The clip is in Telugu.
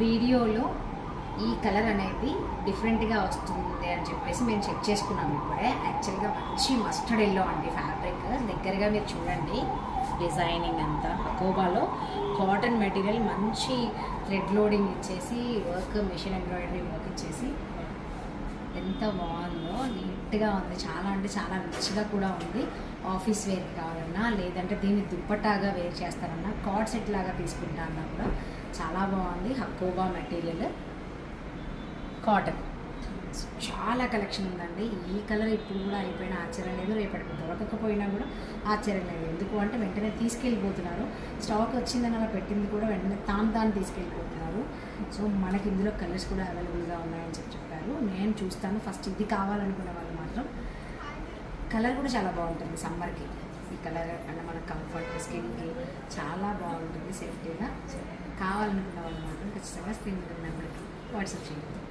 వీడియోలో ఈ కలర్ అనేది డిఫరెంట్గా వస్తుంది అని చెప్పేసి మేము చెక్ చేసుకున్నాము ఇప్పుడే. యాక్చువల్గా మంచి మస్టర్డ్ ఎల్లో అండి ఫ్యాబ్రిక్. దగ్గరగా మీరు చూడండి డిజైనింగ్ అంతా. అకోబాలో కాటన్ మెటీరియల్ మంచి థ్రెడ్ లోడింగ్ ఇచ్చేసి వర్క్ మిషన్ ఎంబ్రాయిడరీ వర్క్ ఇచ్చేసి ఎంత బాగుందో, నీట్గా ఉంది. చాలా అంటే చాలా రిచ్గా కూడా ఉంది. ఆఫీస్ వేర్కి కావాలన్నా, లేదంటే దీన్ని దుప్పటాగా వేర్ చేస్తారన్నా, కార్డ్ సెట్ లాగా తీసుకుంటా అన్నా కూడా చాలా బాగుంది. Hakoba material cotton. చాలా కలెక్షన్ ఉందండి. ఈ కలర్ ఇప్పుడు కూడా అయిపోయిన ఆశ్చర్యం లేదు, రేపటికి దొరకకపోయినా కూడా ఆశ్చర్యం లేదు. ఎందుకు అంటే వెంటనే తీసుకెళ్ళిపోతున్నారు. స్టాక్ వచ్చిందని అలా పెట్టింది కూడా వెంటనే తాను తీసుకెళ్ళిపోతున్నారు. సో మనకి ఇందులో కలర్స్ కూడా అవైలబుల్గా ఉన్నాయని చెప్పారు. నేను చూస్తాను. ఫస్ట్ ఇది కావాలనుకునే వాళ్ళు మాత్రం కలర్ కూడా చాలా బాగుంటుంది సమ్మర్కి. ఈ కలర్ అంటే మన కంఫర్ట్ స్కిన్కి చాలా బాగుంటుంది, సేఫ్టీగా. కావాలనుకున్న వాళ్ళు మాత్రం ఖచ్చితంగా స్క్రీన్ నెంబర్కి వాట్సాప్ చేయండి.